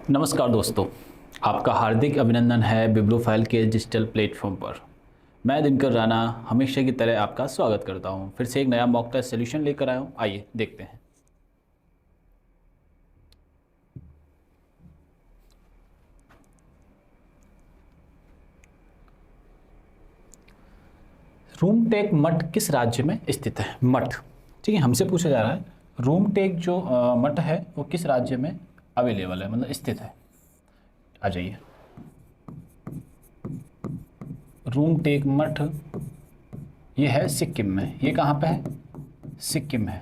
नमस्कार दोस्तों, आपका हार्दिक अभिनंदन है बिब्लोफाइल के डिजिटल प्लेटफॉर्म पर। मैं दिनकर राणा हमेशा की तरह आपका स्वागत करता हूं। फिर से एक नया मॉक टेस्ट सॉल्यूशन लेकर आया हूं। आइए देखते हैं। रूमटेक मठ किस राज्य में स्थित है? मठ, ठीक है, हमसे पूछा जा रहा है रूमटेक जो मठ है वो किस राज्य में अवेलेबल है, मतलब स्थित है। आ जाइए। रूमटेक मठ ये है सिक्किम में। ये कहाँ पे है? सिक्किम है।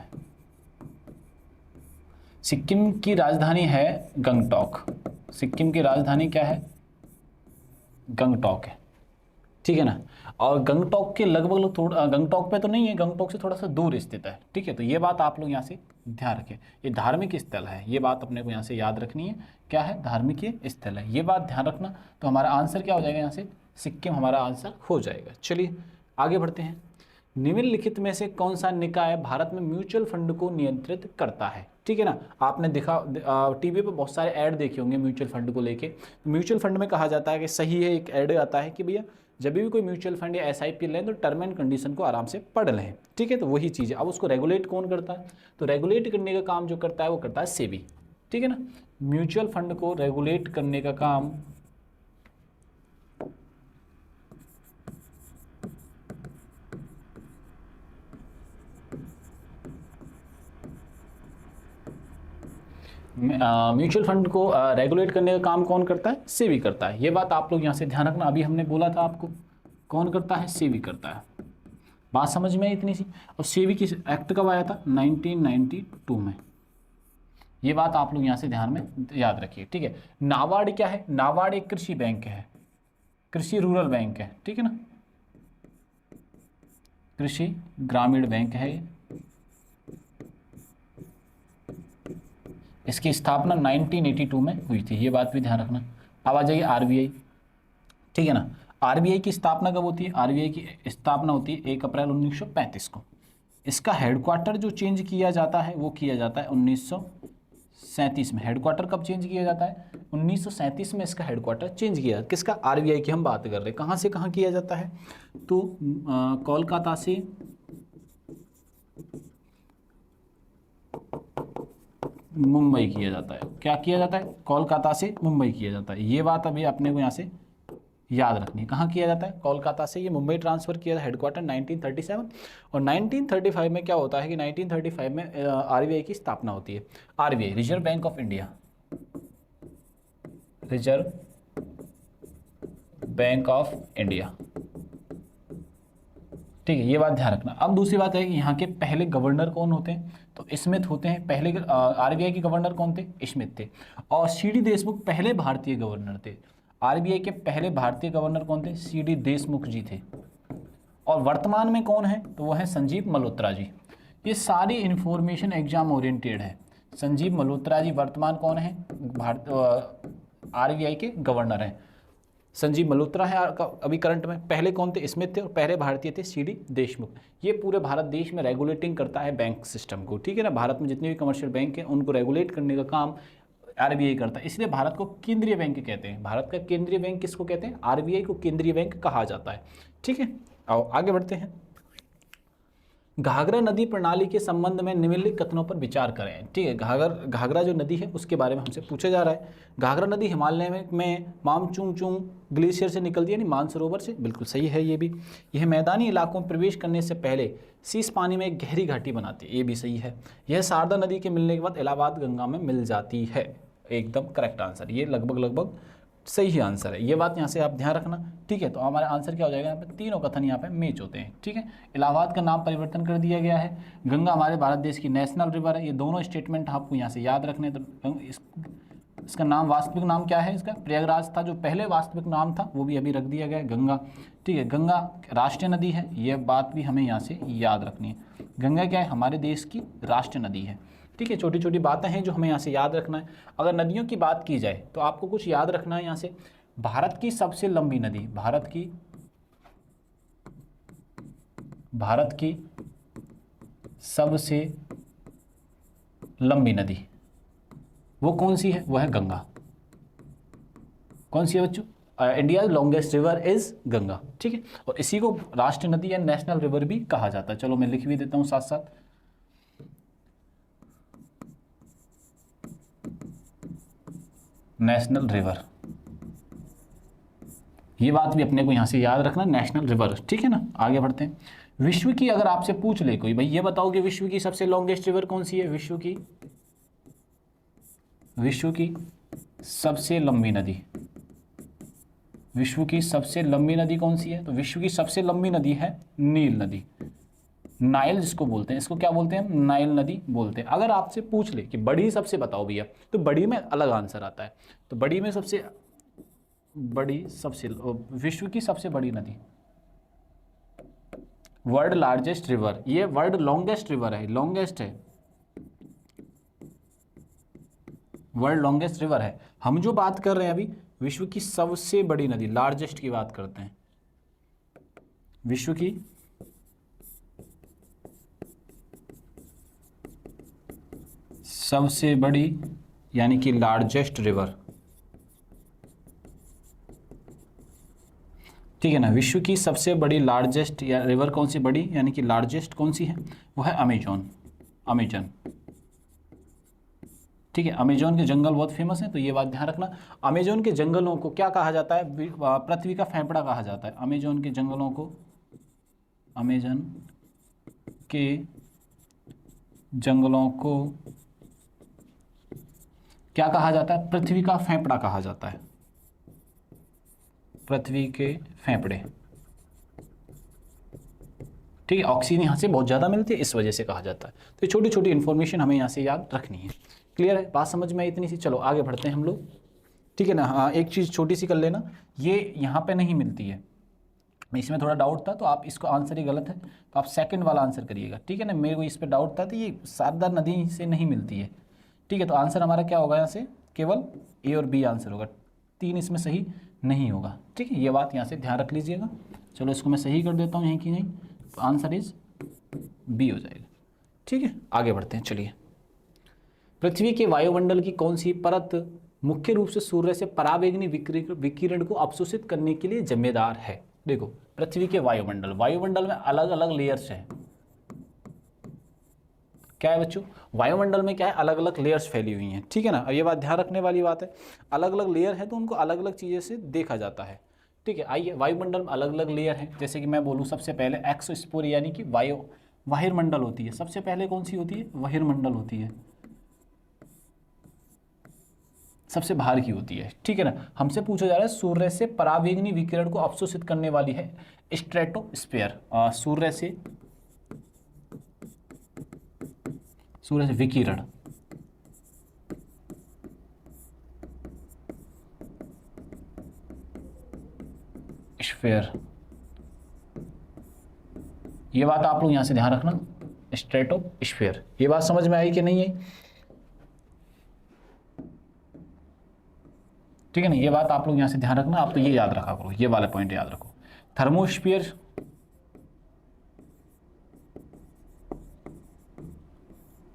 सिक्किम की राजधानी है गंगटोक। सिक्किम की राजधानी क्या है? गंगटोक है, ठीक है ना। और गंगटोक के लगभग थोड़ा, गंगटोक पे तो नहीं है, गंगटोक से थोड़ा सा दूर स्थित है, ठीक है। तो ये बात आप लोग यहाँ से ध्यान रखें, ये धार्मिक स्थल है, ये बात अपने को यहाँ से याद रखनी है। क्या है? धार्मिक ये स्थल है, ये बात ध्यान रखना। तो हमारा आंसर क्या हो जाएगा? यहाँ से सिक्किम हमारा आंसर हो जाएगा। चलिए आगे बढ़ते हैं। निम्नलिखित में से कौन सा निकाय भारत में म्यूचुअल फंड को नियंत्रित करता है? ठीक है ना। आपने देखा टीवी पे बहुत सारे ऐड देखे होंगे म्यूचुअल फंड को लेके। म्यूचुअल फंड में कहा जाता है कि सही है, एक ऐड आता है कि भैया जब भी कोई म्यूचुअल फंड या एसआईपी लें तो टर्म एंड कंडीशन को आराम से पढ़ लें, ठीक है। तो वही चीज़ है। अब उसको रेगुलेट कौन करता है? तो रेगुलेट करने का काम जो करता है वो करता है सेबी, ठीक है ना। म्यूचुअल फंड को रेगुलेट करने का काम म्यूचुअल फंड को रेगुलेट करने का काम कौन करता है? सेबी करता है। ये बात आप लोग यहाँ से ध्यान रखना। अभी हमने बोला था आपको कौन करता है? सेबी करता है। बात समझ में आई इतनी सी। और सेबी किस एक्ट कब आया था? 1992 में। ये बात आप लोग यहाँ से ध्यान में याद रखिए, ठीक है। नाबार्ड क्या है? नाबार्ड एक कृषि बैंक है, कृषि रूरल बैंक है, ठीक है ना। कृषि ग्रामीण बैंक है ये। इसकी स्थापना 1982 में हुई थी, ये बात भी ध्यान रखना। अब आ जाइए आरबीआई, ठीक है ना। आरबीआई की स्थापना कब होती है? आरबीआई की स्थापना होती है 1 अप्रैल 1935 को। इसका हेडक्वार्टर जो चेंज किया जाता है वो किया जाता है 1937 में। हेडक्वार्टर कब चेंज किया जाता है? 1937 में इसका हेडक्वार्टर चेंज किया। किसका? आरबीआई की हम बात कर रहे हैं। कहाँ से कहाँ किया जाता है? तो कोलकाता से मुंबई किया जाता है। क्या किया जाता है? कोलकाता से मुंबई किया जाता है। ये बात अभी अपने को यहाँ से याद रखनी है। कहाँ किया जाता है? कोलकाता से ये मुंबई ट्रांसफ़र किया था, हेडक्वार्टर 1937। और 1935 में क्या होता है कि 1935 में आरबीआई की स्थापना होती है। RBI reserve bank of India, reserve bank of India, ठीक है। ये बात ध्यान रखना। अब दूसरी बात है कि यहाँ के पहले गवर्नर कौन होते हैं? तो स्मिथ होते हैं। पहले आरबीआई के गवर्नर कौन थे? स्मिथ थे। और सीडी देशमुख पहले भारतीय गवर्नर थे। आरबीआई के पहले भारतीय गवर्नर कौन थे? सीडी देशमुख जी थे। और वर्तमान में कौन है? तो वो है संजीव मल्होत्रा जी। ये सारी इंफॉर्मेशन एग्जाम ओरिएंटेड है। संजीव मल्होत्रा जी वर्तमान कौन है? आरबीआई के गवर्नर हैं। संजीव मल्होत्रा है अभी करंट में। पहले कौन थे? स्मिथ थे। और पहले भारतीय थे सीडी देशमुख। ये पूरे भारत देश में रेगुलेटिंग करता है बैंक सिस्टम को, ठीक है ना। भारत में जितने भी कमर्शियल बैंक हैं उनको रेगुलेट करने का काम आरबीआई करता है। इसलिए भारत को केंद्रीय बैंक कहते हैं। भारत का केंद्रीय बैंक किसको कहते हैं? आरबीआई को केंद्रीय बैंक कहा जाता है, ठीक है। आओ आगे बढ़ते हैं। घाघरा नदी प्रणाली के संबंध में निम्नलिखित कथनों पर विचार करें, ठीक है। घाघरा जो नदी है उसके बारे में हमसे पूछा जा रहा है। घाघरा नदी हिमालय में मामचुंगचुंग ग्लेशियर से निकलती है, यानी मानसरोवर से। बिल्कुल सही है ये भी। यह मैदानी इलाकों में प्रवेश करने से पहले शीश पानी में एक गहरी घाटी बनाती है, ये भी सही है। यह शारदा नदी के मिलने के बाद इलाहाबाद गंगा में मिल जाती है। एकदम करेक्ट आंसर, ये लगभग सही ही आंसर है। ये बात यहाँ से आप ध्यान रखना, ठीक है। तो हमारा आंसर क्या हो जाएगा? यहाँ पे तीनों कथन यहाँ पे मैच होते हैं, ठीक है। इलाहाबाद का नाम परिवर्तन कर दिया गया है। गंगा हमारे भारत देश की नेशनल रिवर है। ये दोनों स्टेटमेंट आपको यहाँ से याद रखने। तो इसका नाम, वास्तविक नाम क्या है इसका? प्रयागराज था। जो पहले वास्तविक नाम था वो भी अभी रख दिया गया है गंगा, ठीक है। गंगा राष्ट्रीय नदी है, ये बात भी हमें यहाँ से याद रखनी है। गंगा क्या है? हमारे देश की राष्ट्रीय नदी है, ठीक है। छोटी छोटी बातें हैं जो हमें यहाँ से याद रखना है। अगर नदियों की बात की जाए तो आपको कुछ याद रखना है यहाँ से। भारत की सबसे लंबी नदी, भारत की सबसे लंबी नदी वो कौन सी है? वो है गंगा, कौन सी है बच्चों? India longest river is Ganga, ठीक है। और इसी को राष्ट्रीय नदी या नेशनल रिवर भी कहा जाता है। चलो मैं लिख भी देता हूं साथ साथ, नेशनल रिवर। ये बात भी अपने को यहां से याद रखना, नेशनल रिवर, ठीक है ना। आगे बढ़ते हैं। विश्व की अगर आपसे पूछ ले कोई, भाई ये बताओ कि विश्व की सबसे लॉन्गेस्ट रिवर कौन सी है? विश्व की सबसे लंबी नदी, विश्व की सबसे लंबी नदी कौन सी है? तो विश्व की सबसे लंबी नदी है नील नदी, नाइल जिसको बोलते हैं। इसको क्या बोलते हैं? नाइल नदी बोलते हैं। अगर आपसे पूछ ले कि बड़ी सबसे बताओ भैया, तो बड़ी में अलग आंसर आता है। तो बड़ी में सबसे विश्व की सबसे बड़ी नदी, वर्ल्ड लार्जेस्ट रिवर, ये वर्ल्ड लॉन्गेस्ट रिवर है, लॉन्गेस्ट है, वर्ल्ड लॉन्गेस्ट रिवर है। हम जो बात कर रहे हैं अभी विश्व की सबसे बड़ी नदी, लार्जेस्ट की बात करते हैं। विश्व की सबसे बड़ी यानी कि लार्जेस्ट रिवर, ठीक है ना। विश्व की सबसे बड़ी लार्जेस्ट या रिवर कौन सी बड़ी यानी कि लार्जेस्ट कौन सी है? वो है अमेजोन, ठीक है। अमेजोन के जंगल बहुत फेमस हैं, तो ये बात ध्यान रखना। अमेजोन के जंगलों को क्या कहा जाता है? पृथ्वी का फेफड़ा कहा जाता है। अमेजोन के जंगलों को, अमेजन के जंगलों को क्या कहा जाता है? पृथ्वी का फेफड़ा कहा जाता है, पृथ्वी के फेफड़े, ठीक है। ऑक्सीजन यहाँ से बहुत ज़्यादा मिलती है, इस वजह से कहा जाता है। तो ये छोटी छोटी इन्फॉर्मेशन हमें यहाँ से याद रखनी है। क्लियर है? बात समझ में आई इतनी सी? चलो आगे बढ़ते हैं हम लोग, ठीक है ना। हाँ, एक चीज़ छोटी सी कर लेना, ये यहाँ पे नहीं मिलती है, इसमें थोड़ा डाउट था, तो आप इसको आंसर ही गलत है, तो आप सेकंड वाला आंसर करिएगा, ठीक है ना। मेरे को इस पर डाउट था, तो ये शारदा नदी से नहीं मिलती है, ठीक है। तो आंसर हमारा क्या होगा यहाँ से? केवल ए और बी आंसर होगा, 3 इसमें सही नहीं होगा, ठीक है। ये बात यहाँ से ध्यान रख लीजिएगा। चलो इसको मैं सही कर देता हूँ यहीं की नहीं, तो आंसर इज बी हो जाएगा, ठीक है। आगे बढ़ते हैं, चलिए। पृथ्वी के वायुमंडल की कौन सी परत मुख्य रूप से सूर्य से पराबैंगनी विकिरण को अवशोषित करने के लिए जिम्मेदार है? देखो, पृथ्वी के वायुमंडल में अलग अलग लेयर्स हैं। क्या है बच्चों? वायुमंडल में क्या है? अलग अलग लेयर्स फैली हुई हैं, ठीक है ना। अब ये बात ध्यान रखने वाली बात है, अलग अलग लेयर है तो उनको अलग अलग चीज़ें से देखा जाता है, ठीक है। आइए, वायुमंडल में अलग अलग लेयर हैं, जैसे कि मैं बोलूँ सबसे पहले एक्सोस्फीयर यानी कि बहिर्मंडल होती है। सबसे पहले कौन सी होती है? बहिर्मंडल होती है, सबसे बाहर की होती है, ठीक है ना। हमसे पूछा जा रहा है सूर्य से पराबैंगनी विकिरण को अवशोषित करने वाली है स्ट्रेटोस्फीयर, सूर्य से विकिरण, स्फीयर। ये बात आप लोग यहां से ध्यान रखना, स्ट्रेटोस्फीयर। ये बात समझ में आई कि नहीं आई? ठीक है ना। ये बात आप लोग यहां से ध्यान रखना, आप तो ये याद रखा करो, ये वाला पॉइंट याद रखो। थर्मोस्फीयर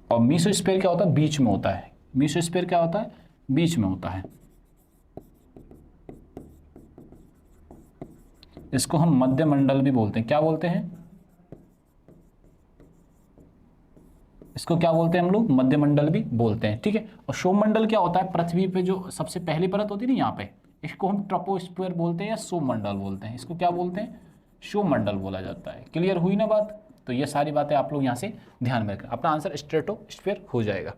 और मीसोस्फीयर क्या होता है? बीच में होता है। मीसोस्फीयर क्या होता है? बीच में होता है। इसको हम मध्य मंडल भी बोलते हैं। क्या बोलते हैं इसको? क्या बोलते हैं हम लोग? मध्य मंडल भी बोलते हैं, ठीक है। और सोममंडल क्या होता है? पृथ्वी पे जो सबसे पहली परत होती है ना, यहाँ पे, इसको हम ट्रोपोस्फीयर बोलते हैं या सोममंडल बोलते हैं। इसको क्या बोलते हैं? सोममंडल बोला जाता है। क्लियर हुई ना बात? तो ये सारी बातें आप लोग यहाँ से ध्यान में रखें, अपना आंसर स्ट्रेटोस्फीयर हो जाएगा।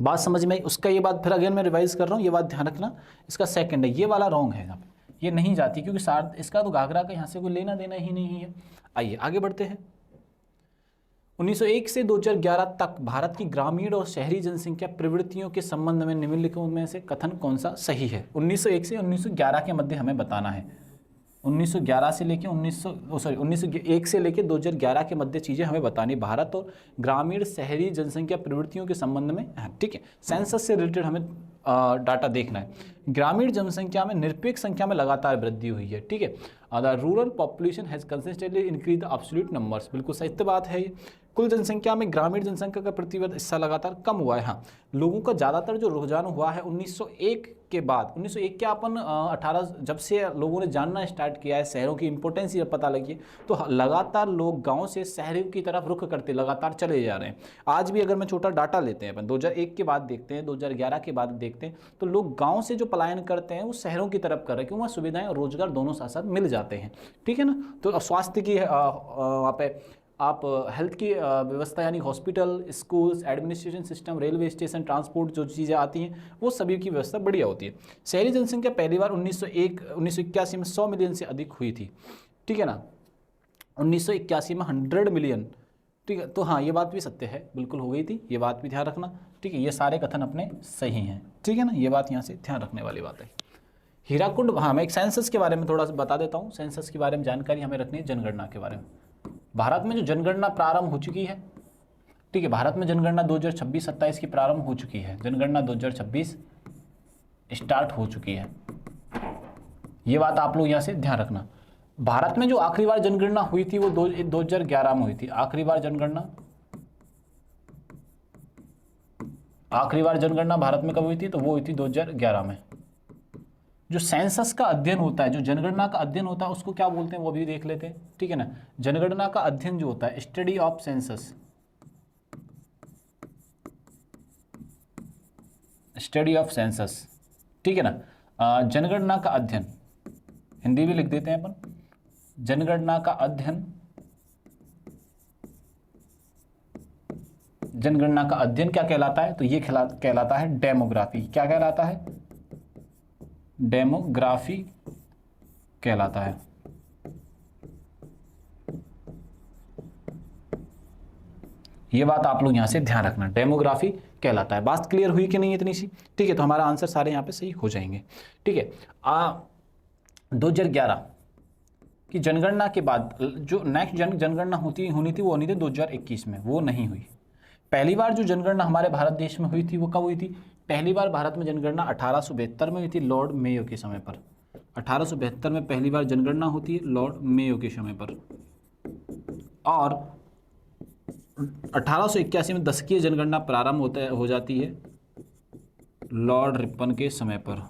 बात समझ में आई? उसका ये बात फिर अगेन मैं रिवाइज कर रहा हूँ, ये बात ध्यान रखना। इसका सेकंड है, ये वाला रॉन्ग है, यहाँ पे ये नहीं जाती, क्योंकि इसका तो घाघरा का यहाँ से कोई लेना देना ही नहीं है। आइए आगे बढ़ते हैं। 1901 से 2011 तक भारत की ग्रामीण और शहरी जनसंख्या प्रवृत्तियों के संबंध में निम्नलिखित में से कथन कौन सा सही है? 1901 से 1911 के मध्य हमें बताना है। 1911 से लेके 1901 से लेके 2011 के मध्य चीज़ें हमें बतानी, भारत और ग्रामीण शहरी जनसंख्या प्रवृत्तियों के संबंध में, ठीक है। सेंसस से रिलेटेड हमें डाटा देखना है। ग्रामीण जनसंख्या में निरपेक्ष संख्या में लगातार वृद्धि हुई है, ठीक है। The rural population has consistently increase the absolute numbers, बिल्कुल सही बात है। कुल जनसंख्या में ग्रामीण जनसंख्या का प्रतिशत हिस्सा लगातार कम हुआ है। हाँ, लोगों का ज़्यादातर जो रुझान हुआ है 1901 के बाद, 1901 क्या अपन 18 जब से लोगों ने जानना स्टार्ट किया है, शहरों की इंपॉर्टेंस जब पता लगी है, तो लगातार लोग गाँव से शहरों की तरफ रुख करते लगातार चले जा रहे हैं। आज भी अगर मैं छोटा डाटा लेते हैं अपन 2001 के बाद देखते हैं, 2011 के बाद देखते हैं, तो लोग गाँव से जो पलायन करते हैं वो शहरों की तरफ कर रहे हैं, क्योंकि वहाँ सुविधाएं और रोजगार दोनों साथ साथ मिल जाते हैं। ठीक है ना। तो स्वास्थ्य की वहाँ पे आप हेल्थ की व्यवस्था यानी hospital, schools, administration system, railway station, transport जो चीज़ें आती हैं वो सभी की व्यवस्था बढ़िया होती है। शहरी जनसंख्या पहली बार 1981 में 100 मिलियन से अधिक हुई थी। ठीक है ना। 1981 में 100 मिलियन। ठीक है। तो हाँ, ये बात भी सत्य है, बिल्कुल हो गई थी, ये बात भी ध्यान रखना। ठीक है, ये सारे कथन अपने सही हैं। ठीक है ना, ये बात यहाँ से ध्यान रखने वाली बात है। हीराकुंड, हाँ मैं एक सेंसस के बारे में थोड़ा सा बता देता हूँ। सेंसस के बारे में जानकारी हमें रखनी है, जनगणना के बारे में। भारत में जो जनगणना प्रारंभ हो चुकी है, ठीक है, भारत में जनगणना 2026-27 की प्रारंभ हो चुकी है। जनगणना 2026 स्टार्ट हो चुकी है, ये बात आप लोग यहाँ से ध्यान रखना। भारत में जो आखिरी बार जनगणना हुई थी वो 2011 में हुई थी। आखिरी बार जनगणना भारत में कब हुई थी? तो वो हुई थी 2011 में। जो सेंसस का अध्ययन होता है, जो जनगणना का अध्ययन होता है, उसको क्या बोलते हैं वो भी देख लेते हैं। ठीक है ना। जनगणना का अध्ययन जो होता है, study of census, study of census. ठीक है ना। जनगणना का अध्ययन, हिंदी भी लिख देते हैं अपन, जनगणना का अध्ययन, जनगणना का अध्ययन क्या कहलाता है? तो ये कहलाता है डेमोग्राफी। क्या कहलाता है? डेमोग्राफी कहलाता है। ये बात आप लोग यहां से ध्यान रखना, डेमोग्राफी कहलाता है। बात क्लियर हुई कि नहीं इतनी सी? ठीक है, तो हमारा आंसर सारे यहां पे सही हो जाएंगे। ठीक है। 2011 की जनगणना के बाद जो नेक्स्ट जनगणना होनी थी वो होनी थी 2021 में, वो नहीं हुई। पहली बार जो जनगणना हमारे भारत देश में हुई थी वो कब हुई थी? पहली बार भारत में जनगणना 1872 में हुई थी, लॉर्ड मेयो के समय पर। 1872 में पहली बार जनगणना होती है लॉर्ड मेयो के समय पर। और 1881 में दशकीय जनगणना प्रारंभ हो जाती है लॉर्ड रिपन के समय पर।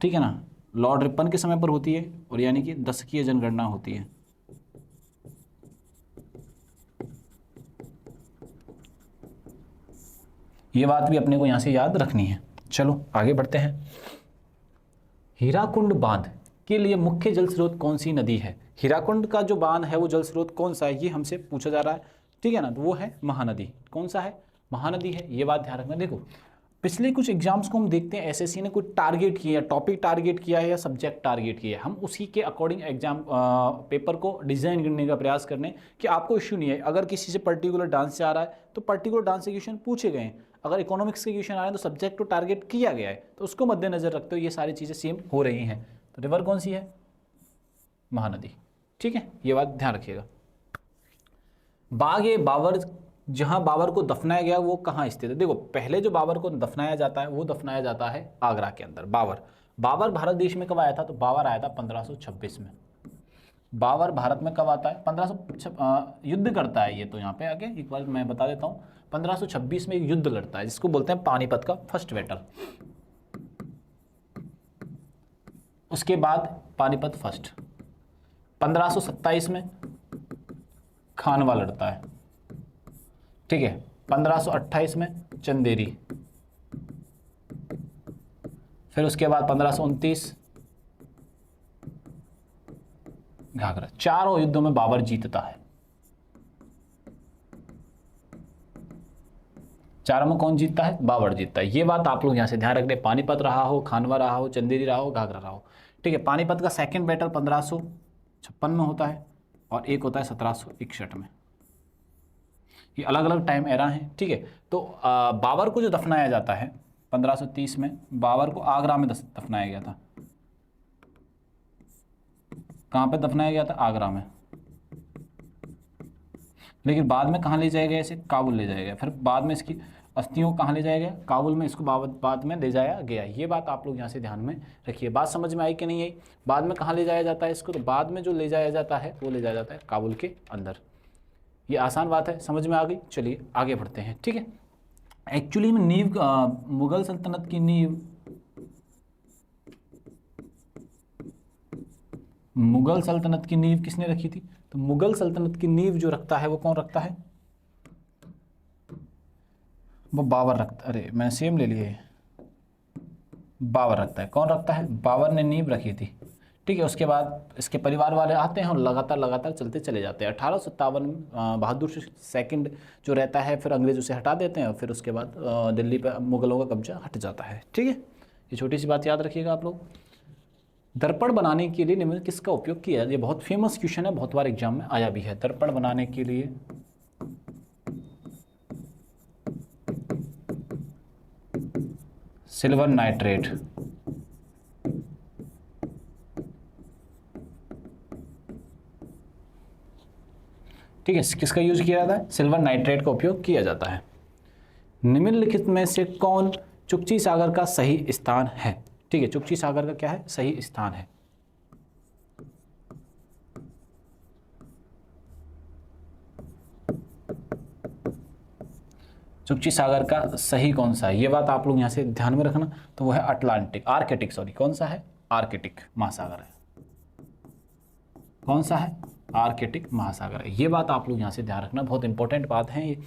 ठीक है ना, लॉर्ड रिपन के समय पर होती है, और यानी कि दशकीय जनगणना होती है। ये बात भी अपने को यहां से याद रखनी है। चलो आगे बढ़ते हैं। हीराकुंड बांध के लिए मुख्य जल स्रोत कौन सी नदी है? हीराकुंड का जो बांध है वो जल स्रोत कौन सा है, ये हमसे पूछा जा रहा है। ठीक है ना, तो वो है महानदी। कौन सा है? महानदी है, ये बात ध्यान रखना। देखो पिछले कुछ एग्जाम्स को हम देखते हैं, एसएससी ने कुछ टारगेट किया है, टॉपिक टारगेट किया है या सब्जेक्ट टारगेट किया है, हम उसी के अकॉर्डिंग एग्जाम पेपर को डिजाइन करने का प्रयास करने कि आपको इश्यू नहीं है। अगर किसी से पर्टिकुलर डांस से आ रहा है तो पर्टिकुलर डांस के क्वेश्चन पूछे गए हैं, अगर इकोनॉमिक्स के क्वेश्चन आ रहे हैं तो सब्जेक्ट को टारगेट किया गया है, तो उसको मद्देनजर रखते हुए ये सारी चीज़ें सेम हो रही हैं। तो रिवर कौन सी है? महानदी। ठीक है, ये बात ध्यान रखिएगा। बाबर, जहां बाबर को दफनाया गया वो कहाँ स्थित है? देखो पहले जो बाबर को दफनाया जाता है वो दफनाया जाता है आगरा के अंदर। बाबर भारत देश में कब आया था? तो बाबर आया था 1526 में। बाबर भारत में कब आता है? 1500 युद्ध करता है ये, तो यहाँ पे आगे एक बार मैं बता देता हूँ। 1526 में एक युद्ध लड़ता है जिसको बोलते हैं पानीपत का फर्स्ट बैटल। उसके बाद पानीपत फर्स्ट। 1527 में खानवा लड़ता है। ठीक है। 1528 में चंदेरी। फिर उसके बाद 1529 घाघरा। चारों युद्धों में बाबर जीतता है। चारों में कौन जीतता है? बाबर जीतता है। ये बात आप लोग यहां से ध्यान रख लें। पानीपत रहा हो, खानवा रहा हो, चंदेरी रहा हो, घाघरा रहा हो। ठीक है। पानीपत का सेकंड बैटल 1556 में होता है और एक होता है 1761 में। ये अलग अलग टाइम एरा हैं। ठीक है। तो बाबर को जो दफनाया जाता है 1530 में, बाबर को आगरा में दफनाया गया था। कहाँ पे दफनाया गया था? आगरा में। लेकिन बाद में कहाँ ले जाया गया? इसे काबुल ले जाया गया। फिर बाद में इसकी अस्थियों को कहाँ ले जाया गया? काबुल में इसको बाद में ले जाया गया। ये बात आप लोग यहाँ से ध्यान में रखिए। बात समझ में आई कि नहीं आई? बाद में कहाँ ले जाया जाता है इसको? तो बाद में जो ले जाया जाता है वो ले जाया जाता है काबुल के अंदर। ये आसान बात है, समझ में आ गई। चलिए आगे बढ़ते हैं, ठीक है। एक्चुअली में नींव मुगल सल्तनत की नींव, मुगल सल्तनत की नींव किसने रखी थी? तो मुगल सल्तनत की नींव जो रखता है वो कौन रखता है? वो बाबर रखता, अरे मैंने सेम ले लिए, बाबर रखता है। कौन रखता है? बाबर ने नींव रखी थी, ठीक है। उसके बाद इसके परिवार वाले आते हैं और लगातार लगातार चलते चले जाते हैं। 1857 में बहादुर सेकंड जो रहता है फिर अंग्रेज उसे हटा देते हैं और फिर उसके बाद दिल्ली पर मुगलों का कब्जा हट जाता है, ठीक है। ये छोटी सी बात याद रखिएगा आप लोग। दर्पण बनाने के लिए निम्न किसका उपयोग किया? ये बहुत फेमस क्वेश्चन है, बहुत बार एग्जाम में आया भी है। दर्पण बनाने के लिए सिल्वर नाइट्रेट, ठीक है, किसका यूज किया जाता है? सिल्वर नाइट्रेट का उपयोग किया जाता है। निम्नलिखित में से कौन चुकची सागर का सही स्थान है? ठीक है, चुकची सागर का क्या है? सही स्थान है। चुकची सागर का सही कौन सा है? ये बात आप लोग यहां से ध्यान में रखना। तो वो है अटलांटिक, आर्कटिक, सॉरी, कौन सा है? आर्कटिक महासागर है। कौन सा है? आर्कटिक महासागर है। ये बात आप लोग यहाँ से ध्यान रखना, बहुत इंपॉर्टेंट बात है ये,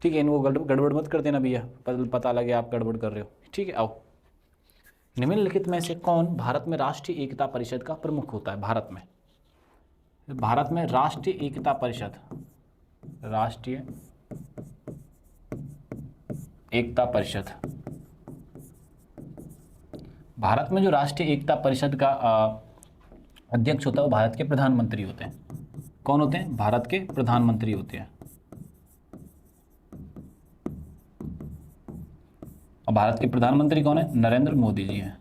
ठीक है। इनको गड़बड़ मत कर देना भैया, पता लगे आप गड़बड़ कर रहे हो, ठीक है। आओ, निम्नलिखित में से कौन भारत में राष्ट्रीय एकता परिषद का प्रमुख होता है? भारत में राष्ट्रीय एकता परिषद, राष्ट्रीय एकता परिषद, भारत में जो राष्ट्रीय एकता परिषद का अध्यक्ष होता है वो भारत के प्रधानमंत्री होते हैं। कौन होते हैं? भारत के प्रधानमंत्री होते हैं। और भारत के प्रधानमंत्री कौन है? नरेंद्र मोदी जी हैं।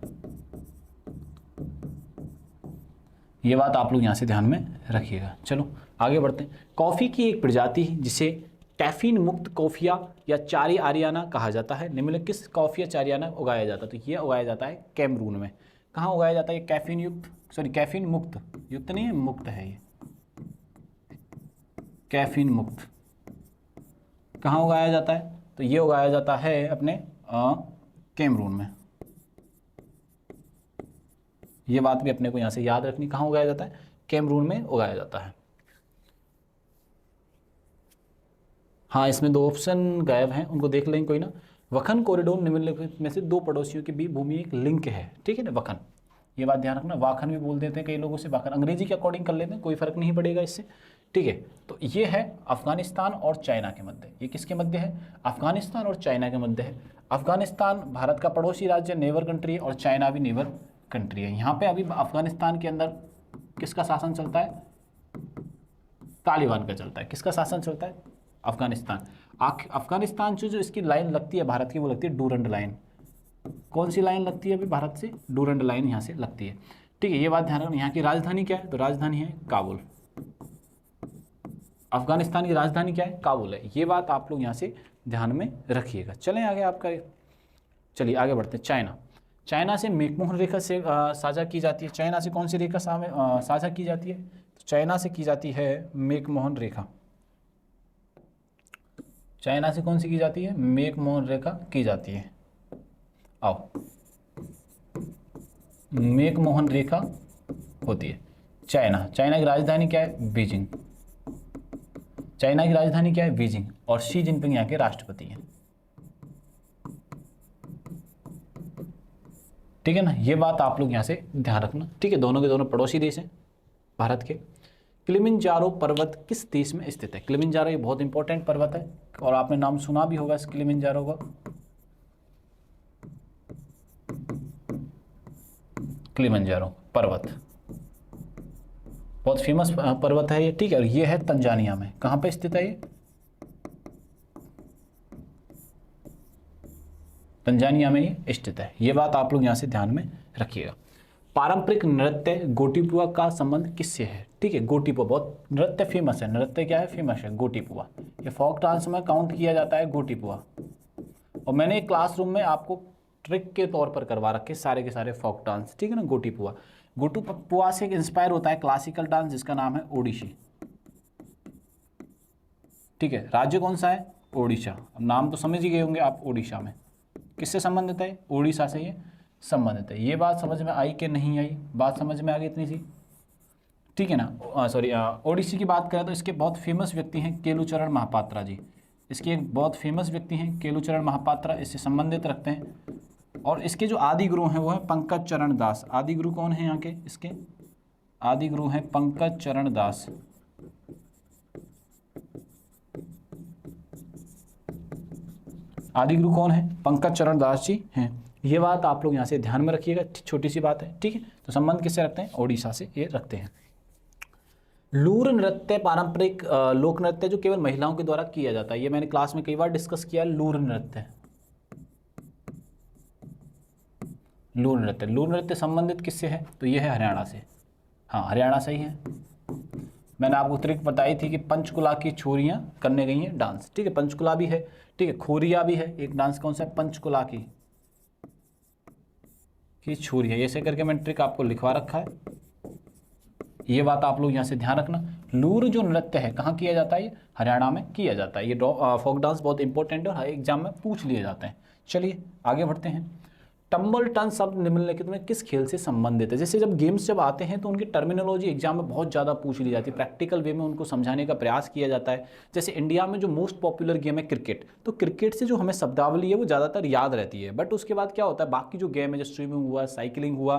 ये बात आप लोग यहाँ से ध्यान में रखिएगा। चलो आगे बढ़ते हैं। कॉफ़ी की एक प्रजाति जिसे कैफीन मुक्त कॉफिया या चारी आरियाना कहा जाता है, निम्नलिखित किस कॉफी या चारियाना उगाया जाता है? तो ये उगाया जाता है कैमरून में। कहाँ उगाया जाता है? कैफीन युक्त, सॉरी कैफीन मुक्त, युक्त नहीं है, मुक्त है ये, कैफीन मुक्त। कहाँ उगाया जाता है? तो ये उगाया जाता है अपने कैमरून में। ये बात भी अपने को यहाँ से याद रखनी, कहाँ उगाया जाता है? कैमरून में उगाया जाता है। हाँ, इसमें दो ऑप्शन गायब हैं, उनको देख लेंगे कोई ना। वखन कॉरिडोर निम्नलिखित में से दो पड़ोसियों के बीच भूमि एक लिंक है, ठीक है ना, वखन। ये बात ध्यान रखना, वाखन भी बोल देते हैं कई लोगों से, वाखन अंग्रेजी के अकॉर्डिंग कर लेते हैं, कोई फर्क नहीं पड़ेगा इससे, ठीक है। तो ये है अफगानिस्तान और चाइना के मध्य। ये किसके मध्य है? अफगानिस्तान और चाइना के मध्य है। अफगानिस्तान भारत का पड़ोसी राज्य, नेबर कंट्री है, और चाइना भी नेबर कंट्री है। यहाँ पे अभी अफगानिस्तान के अंदर किसका शासन चलता है? तालिबान का चलता है। किसका शासन चलता है? अफगानिस्तान। अफगानिस्तान से जो इसकी लाइन लगती है भारत की, वो लगती है डूरंड लाइन। कौन सी लाइन लगती है अभी भारत से? डूरंड लाइन यहाँ से लगती है, ठीक है। ये बात ध्यान रखना। यहाँ की राजधानी क्या है? तो राजधानी है काबुल। अफगानिस्तान की राजधानी क्या है? काबुल है। ये बात आप लोग यहाँ से ध्यान में रखिएगा। चलें आगे आपका, चलिए आगे बढ़ते हैं। चाइना, चाइना से मैकमोहन रेखा से साझा की जाती है। चाइना से कौन सी रेखा साझा की जाती है? तो चाइना से की जाती है मैकमोहन रेखा। चाइना से कौन सी की जाती है? मैकमोहन रेखा की जाती है। आओ, मैकमोहन रेखा होती है चाइना। चाइना की राजधानी क्या है? बीजिंग। चाइना की राजधानी क्या है? बीजिंग। और शी जिनपिंग यहाँ के राष्ट्रपति हैं, ठीक है ना। ये बात आप लोग यहाँ से ध्यान रखना, ठीक है। दोनों के दोनों पड़ोसी देश हैं भारत के। किलिमिंजारो पर्वत किस देश में स्थित है? किलिमिंजारो ये बहुत इंपॉर्टेंट पर्वत है और आपने नाम सुना भी होगा इस किलिमिंजारो का। किलिमिंजारो पर्वत बहुत फेमस पर्वत है ये, ठीक है। और ये है तंजानिया में। कहाँ पे स्थित है ये? तंजानिया में ये स्थित है। ये बात आप लोग यहाँ से ध्यान में रखिएगा। पारंपरिक नृत्य गोटीपुआ का संबंध किससे है? ठीक है, गोटीपुआ बहुत नृत्य फेमस है। नृत्य क्या है? फेमस है गोटीपुआ। ये फोक डांस में काउंट किया जाता है गोटीपुआ। और मैंने क्लासरूम में आपको ट्रिक के तौर पर करवा रखे सारे के सारे फोक डांस, ठीक है ना। गोटीपुआ, गोटीपुआ से इंस्पायर होता है क्लासिकल डांस जिसका नाम है ओडिसी। ठीक है, राज्य कौन सा है? ओडिशा। अब नाम तो समझ ही गए होंगे आप, ओडिशा में किससे संबंधित है? ओडिशा से ये संबंधित है। ये बात समझ में आई कि नहीं आई? बात समझ में आ गई इतनी सी, ठीक है ना। सॉरी, ओडिसी की बात करें तो इसके बहुत फेमस व्यक्ति हैं केलुचरण महापात्रा जी। इसके एक बहुत फेमस व्यक्ति हैं केलुचरण महापात्रा, इससे संबंधित रखते हैं। और इसके जो आदि गुरु हैं वो है पंकज चरण दास। आदि गुरु कौन है यहाँ के? इसके आदि गुरु हैं पंकज चरण दास। आदि गुरु कौन है? पंकज चरण दास जी हैं। ये बात आप लोग यहाँ से ध्यान में रखिएगा, छोटी सी बात है, ठीक है। तो संबंध किससे रखते हैं? ओडिशा से ये रखते हैं। लूर नृत्य पारंपरिक लोक नृत्य जो केवल महिलाओं के द्वारा किया जाता है। ये मैंने क्लास में कई बार डिस्कस किया। लूर नृत्य, लूर नृत्य, लूर नृत्य संबंधित किससे है? तो ये है हरियाणा से। हाँ, हरियाणा से ही है। मैंने आपको ट्रिक बताई थी कि पंचकुला की छोरियां करने गई हैं डांस, ठीक है। पंचकुला भी है, ठीक है। खोरिया भी है एक डांस, कौन सा है? पंचकुला की छोरियां। ऐसे करके मैंने ट्रिक आपको लिखवा रखा है, ये बात आप लोग यहाँ से ध्यान रखना। लूर जो नृत्य है कहाँ किया जाता है? ये हरियाणा में किया जाता है। ये फोक डांस बहुत इंपॉर्टेंट है और हर एग्जाम में पूछ लिए जाते हैं। चलिए आगे बढ़ते हैं। टम्बल टन शब्द निम्नलिखित में किस खेल से संबंधित है? जैसे जब गेम्स जब आते हैं तो उनकी टर्मिनोलॉजी एग्जाम में बहुत ज़्यादा पूछ ली जाती है, प्रैक्टिकल वे में उनको समझाने का प्रयास किया जाता है। जैसे इंडिया में जो मोस्ट पॉपुलर गेम है क्रिकेट, तो क्रिकेट से जो हमें शब्दावली है वो ज़्यादातर याद रहती है। बट उसके बाद क्या होता है, बाकी जो गेम है जैसे स्विमिंग हुआ, साइकिलिंग हुआ,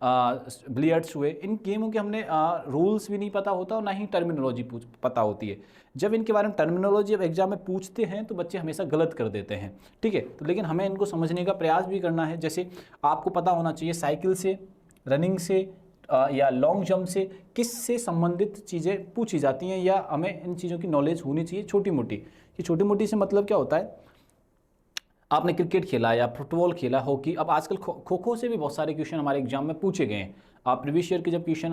बिलियर्ड्स हुए, इन गेमों के हमने रूल्स भी नहीं पता होता और ना ही टर्मिनोलॉजी पता होती है। जब इनके बारे में टर्मिनोलॉजी अब एग्जाम में पूछते हैं तो बच्चे हमेशा गलत कर देते हैं, ठीक है। तो लेकिन हमें इनको समझने का प्रयास भी करना है। जैसे आपको पता होना चाहिए साइकिल से, रनिंग से या लॉन्ग जंप से किस से संबंधित चीज़ें पूछी जाती हैं, या हमें इन चीज़ों की नॉलेज होनी चाहिए छोटी मोटी। कि छोटी मोटी से मतलब क्या होता है, आपने क्रिकेट खेला या फुटबॉल खेला, हॉकी, अब आजकल खो खो से भी बहुत सारे क्वेश्चन हमारे एग्जाम में पूछे गए हैं। आप प्रीवियस ईयर के जब क्वेश्चन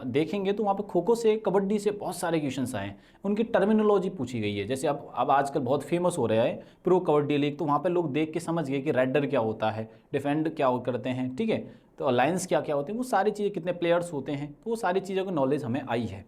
देखेंगे तो वहाँ पे खो खो से, कबड्डी से बहुत सारे क्वेश्चंस आए हैं, उनकी टर्मिनोलॉजी पूछी गई है। जैसे अब आजकल बहुत फेमस हो रहा है प्रो कबड्डी लीग, तो वहाँ पे लोग देख के समझ गए कि रेडर क्या होता है, डिफेंड क्या करते हैं, ठीक है, तो अलायंस क्या क्या होते हैं, वो सारी चीज़ें, कितने प्लेयर्स होते हैं, तो वो सारी चीज़ों की नॉलेज हमें आई है,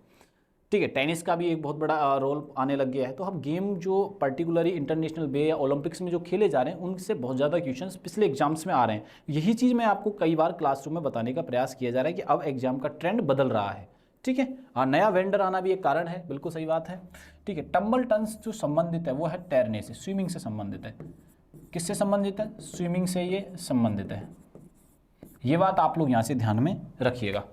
ठीक है। टेनिस का भी एक बहुत बड़ा रोल आने लग गया है। तो हम गेम जो पर्टिकुलरली इंटरनेशनल वे या ओलंपिक्स में जो खेले जा रहे हैं उनसे बहुत ज़्यादा क्वेश्चंस पिछले एग्जाम्स में आ रहे हैं। यही चीज़ मैं आपको कई बार क्लासरूम में बताने का प्रयास किया जा रहा है कि अब एग्जाम का ट्रेंड बदल रहा है, ठीक है। नया वेंडर आना भी एक कारण है, बिल्कुल सही बात है, ठीक है। टम्बल टन्स जो संबंधित है वो है तैरने से, स्विमिंग से संबंधित है। किससे संबंधित है? स्विमिंग से ये संबंधित है। ये बात आप लोग यहाँ से ध्यान में रखिएगा।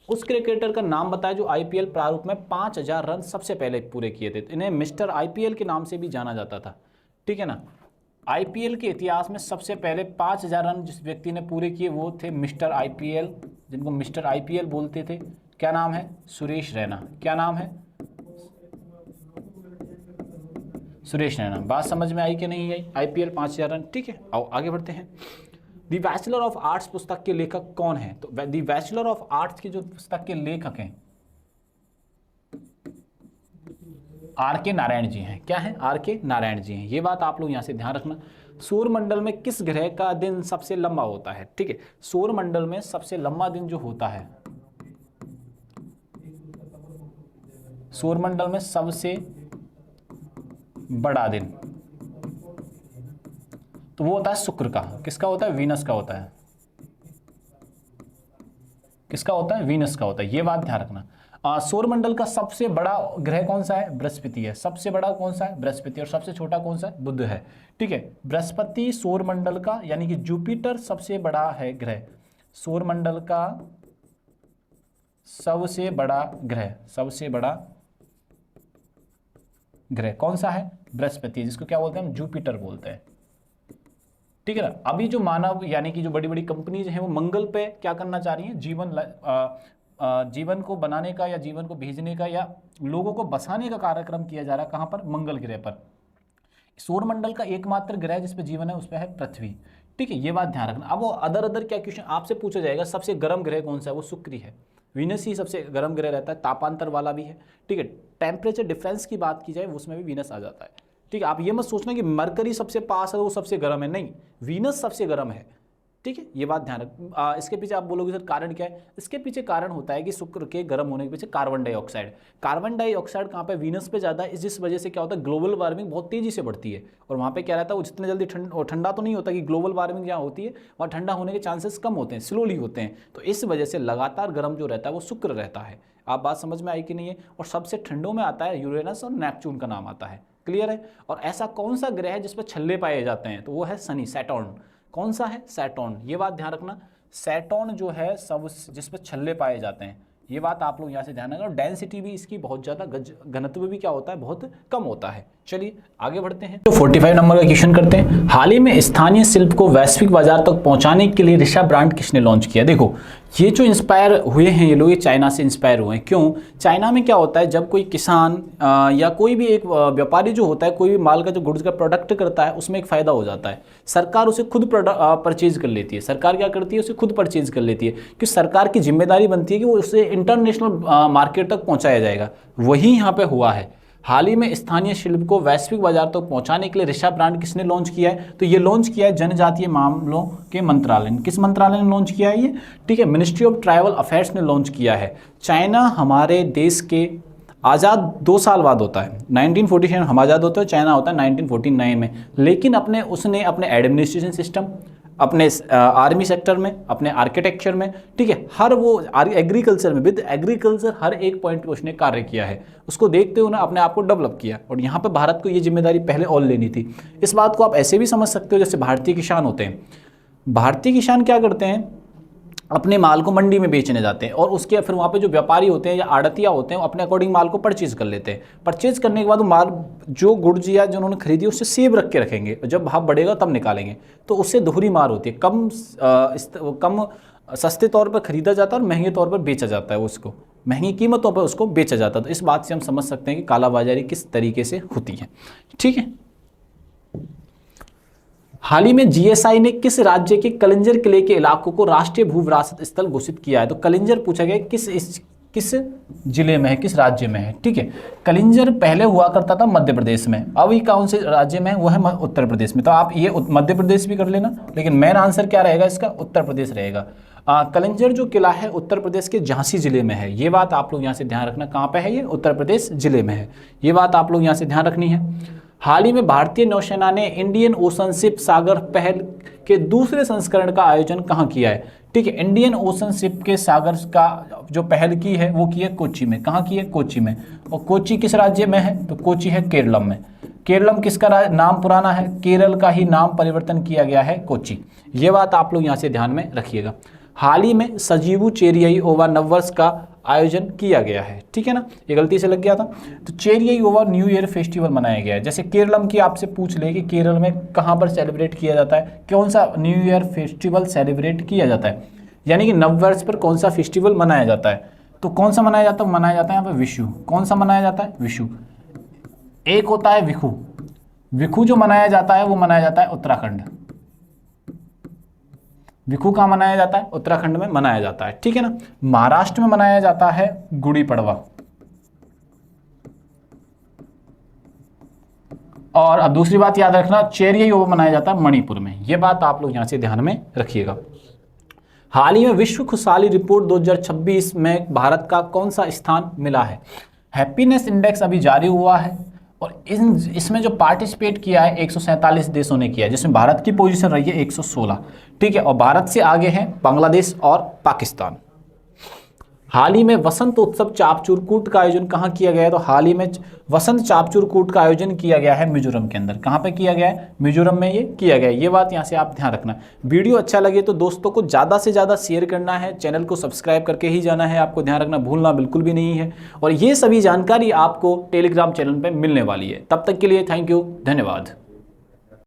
उस क्रिकेटर का नाम बताया जो आईपीएल प्रारूप में 5000 रन सबसे पहले पूरे किए थे। इन्हें मिस्टर आईपीएल के नाम से भी जाना जाता था, ठीक है ना। आईपीएल के इतिहास में सबसे पहले 5000 रन जिस व्यक्ति ने पूरे किए वो थे मिस्टर आईपीएल, जिनको मिस्टर आईपीएल बोलते थे। क्या नाम है? सुरेश रैना। क्या नाम है? सुरेश रैना। बात समझ में आई कि नहीं आई? आईपीएल 5000 रन, ठीक है। आओ आगे बढ़ते हैं। दी बैचलर ऑफ आर्ट्स पुस्तक के लेखक कौन है? तो दी बैचलर ऑफ आर्ट्स की जो पुस्तक के लेखक हैं आर.के. नारायण जी हैं। क्या है? आर.के. नारायण जी हैं। ये बात आप लोग यहाँ से ध्यान रखना। सौरमंडल में किस ग्रह का दिन सबसे लंबा होता है? ठीक है, सौरमंडल में सबसे लंबा दिन जो होता है, सौरमंडल में सबसे बड़ा दिन, तो वो होता है शुक्र का। किसका होता है? वीनस का होता है। किसका होता है? वीनस का होता है। ये बात ध्यान रखना। सौरमंडल का सबसे बड़ा ग्रह कौन सा है? बृहस्पति है। सबसे बड़ा कौन सा है? बृहस्पति। और सबसे छोटा कौन सा है? बुध है, ठीक है। बृहस्पति सौरमंडल का, यानी कि जुपिटर सबसे बड़ा है ग्रह। सौरमंडल का सबसे बड़ा ग्रह, सबसे बड़ा ग्रह कौन सा है? बृहस्पति, जिसको क्या बोलते हैं हम? जुपिटर बोलते हैं, ठीक है ना। अभी जो मानव यानी कि जो बड़ी बड़ी कंपनीज हैं वो मंगल पे क्या करना चाह रही हैं? जीवन को बनाने का या जीवन को भेजने का या लोगों को बसाने का कार्यक्रम किया जा रहा है। कहाँ पर? मंगल ग्रह पर। सौरमंडल का एकमात्र ग्रह जिस पे जीवन है उस पे है पृथ्वी, ठीक है। ये बात ध्यान रखना। अब वो अदर क्या क्वेश्चन आपसे पूछा जाएगा, सबसे गर्म ग्रह कौन सा है? वो शुक्र ही है। वीनस ही सबसे गर्म ग्रह रहता है, तापांतर वाला भी है, ठीक है। टेम्परेचर डिफरेंस की बात की जाए उसमें भी वीनस आ जाता है, ठीक है। आप ये मत सोचना कि मरकरी सबसे पास है वो सबसे गर्म है, नहीं, वीनस सबसे गर्म है। ठीक है, ये बात ध्यान रख। इसके पीछे आप बोलोगे सर कारण क्या है, इसके पीछे कारण होता है कि शुक्र के गर्म होने के पीछे कार्बन डाइऑक्साइड। कार्बन डाइऑक्साइड कहाँ पे, वीनस पे ज़्यादा है, जिस वजह से क्या होता है ग्लोबल वार्मिंग बहुत तेजी से बढ़ती है। और वहाँ पे क्या रहता है, वो जितने जल्दी ठंडा तो नहीं होता, कि ग्लोबल वार्मिंग जहाँ होती है वहाँ ठंडा होने के चांसेस कम होते हैं, स्लोली होते हैं। तो इस वजह से लगातार गर्म जो रहता है वो शुक्र रहता है। आप बात समझ में आई कि नहीं है। और सबसे ठंडों में आता है यूरेनस और नेपच्यून का नाम आता है, क्लियर है। और ऐसा कौन सा ग्रह है जिस पर छल्ले पाए जाते हैं, तो वो है शनि, सैटर्न। कौन सा है, सैटर्न, ये बात ध्यान रखना। सैटर्न जो है सब जिस पर छल्ले पाए जाते हैं, ये बात आप लोग यहाँ से ध्यान रखना। और डेंसिटी भी इसकी बहुत ज़्यादा, घनत्व भी क्या होता है, बहुत कम होता है। चलिए आगे बढ़ते हैं, तो 45 नंबर का क्वेश्चन करते हैं। हाल ही में स्थानीय शिल्प को वैश्विक बाजार तक पहुंचाने के लिए ऋषा ब्रांड किसने लॉन्च किया। देखो ये जो इंस्पायर हुए हैं ये लोग, ये चाइना से इंस्पायर हुए हैं। क्यों, चाइना में क्या होता है, जब कोई किसान या कोई भी एक व्यापारी जो होता है, कोई भी माल का जो गुड्स का प्रोडक्ट करता है, उसमें एक फ़ायदा हो जाता है, सरकार उसे खुद परचेज कर लेती है। सरकार क्या करती है, उसे खुद परचेज कर लेती है, क्योंकि सरकार की जिम्मेदारी बनती है कि वो उसे इंटरनेशनल मार्केट तक पहुँचाया जाएगा। वही यहाँ पर हुआ है। हाल ही में स्थानीय शिल्प को वैश्विक बाजार तक पहुंचाने के लिए ऋषा ब्रांड किसने लॉन्च किया है, तो ये लॉन्च किया है जनजातीय मामलों के मंत्रालय ने। किस मंत्रालय ने लॉन्च किया है ये, ठीक है, मिनिस्ट्री ऑफ ट्राइबल अफेयर्स ने लॉन्च किया है। चाइना हमारे देश के आज़ाद 2 साल बाद होता है, 1947 हम आज़ाद होते हैं, चाइना होता है 1949 में। लेकिन उसने अपने एडमिनिस्ट्रेशन सिस्टम, अपने आर्मी सेक्टर में, अपने आर्किटेक्चर में, ठीक है, हर वो एग्रीकल्चर में, विद एग्रीकल्चर हर एक पॉइंट पे उसने कार्य किया है। उसको देखते हुए अपने आप को डेवलप किया। और यहाँ पे भारत को ये जिम्मेदारी पहले और लेनी थी। इस बात को आप ऐसे भी समझ सकते हो, जैसे भारतीय किसान होते हैं, भारतीय किसान क्या करते हैं, अपने माल को मंडी में बेचने जाते हैं, और उसके फिर वहाँ पे जो व्यापारी होते हैं या आड़तिया होते हैं, वो अपने अकॉर्डिंग माल को परचेज कर लेते हैं। परचेज करने के बाद वो माल जो गुड्स या जो उन्होंने खरीदी उससे सेव रख के रखेंगे, जब भाव बढ़ेगा तब निकालेंगे। तो उससे दोहरी मार होती है, कम सस्ते तौर पर खरीदा जाता है और महंगे तौर पर बेचा जाता है, उसको महंगी कीमतों पर उसको बेचा जाता है। तो इस बात से हम समझ सकते हैं कि कालाबाजारी किस तरीके से होती है, ठीक है। हाल ही में जीएसआई ने किस राज्य के कलिंजर किले के इलाकों को राष्ट्रीय भू विरासत स्थल घोषित किया है, तो कलिंजर पूछा गया किस जिले में है, किस राज्य में है, ठीक है। कलिंजर पहले हुआ करता था मध्य प्रदेश में, अब ये कौन से राज्य में है, वो है उत्तर प्रदेश में। तो आप ये मध्य प्रदेश भी कर लेना, लेकिन मेन आंसर क्या रहेगा इसका, उत्तर प्रदेश रहेगा। कलिंजर जो किला है उत्तर प्रदेश के झांसी जिले में है, ये बात आप लोग यहाँ से ध्यान रखना। कहाँ पे है ये, उत्तर प्रदेश जिले में है, ये बात आप लोग यहाँ से ध्यान रखनी है। हाल ही में भारतीय नौसेना ने इंडियन ओशन शिप सागर पहल के दूसरे संस्करण का आयोजन कहाँ किया है, ठीक है। इंडियन ओशन शिप के सागर का जो पहल की है वो की है कोच्चि में। कहाँ की है, कोच्चि में। और कोच्चि किस राज्य में है, तो कोच्चि है केरलम में। केरलम किसका नाम पुराना है, केरल का ही नाम परिवर्तन किया गया है कोच्चि, ये बात आप लोग यहाँ से ध्यान में रखिएगा। हाल ही में सजीवू चेरियाई ओवा नववर्ष का आयोजन किया गया है, ठीक है ना, ये गलती से लग गया था। तो चेरियाई ओवा न्यू ईयर फेस्टिवल मनाया गया है। जैसे केरलम की आपसे पूछ ले कि केरल में कहाँ पर सेलिब्रेट किया जाता है, कौन सा न्यू ईयर फेस्टिवल सेलिब्रेट किया जाता है, यानी कि नववर्ष पर कौन सा फेस्टिवल मनाया जाता है, तो कौन सा मनाया जाता है, मनाया जाता है यहाँ पर विशु। कौन सा मनाया जाता है, विशु। एक होता है विखु, विखु जो मनाया जाता है वो मनाया जाता है उत्तराखंड। विखु कहाँ मनाया जाता है, उत्तराखंड में मनाया जाता है, ठीक है ना। महाराष्ट्र में मनाया जाता है गुड़ी पड़वा। और अब दूसरी बात याद रखना, चेरियाई ओवा मनाया जाता है मणिपुर में, यह बात आप लोग यहां से ध्यान में रखिएगा। हाल ही में विश्व खुशहाली रिपोर्ट 2026 में भारत का कौन सा स्थान मिला है। हैप्पीनेस इंडेक्स अभी जारी हुआ है और इसमें जो पार्टिसिपेट किया है 147 देशों ने किया है, जिसमें भारत की पोजीशन रही है 116, ठीक है। और भारत से आगे हैं बांग्लादेश और पाकिस्तान। हाल ही में वसंत उत्सव चापचूर कूट का आयोजन कहाँ किया गया है, तो हाल ही में वसंत चापचूर कूट का आयोजन किया गया है मिजोरम के अंदर। कहाँ पे किया गया है, मिजोरम में ये किया गया है, ये बात यहाँ से आप ध्यान रखना। वीडियो अच्छा लगे तो दोस्तों को ज़्यादा से ज़्यादा शेयर करना है, चैनल को सब्सक्राइब करके ही जाना है, आपको ध्यान रखना, भूलना बिल्कुल भी नहीं है। और ये सभी जानकारी आपको टेलीग्राम चैनल पर मिलने वाली है। तब तक के लिए थैंक यू, धन्यवाद।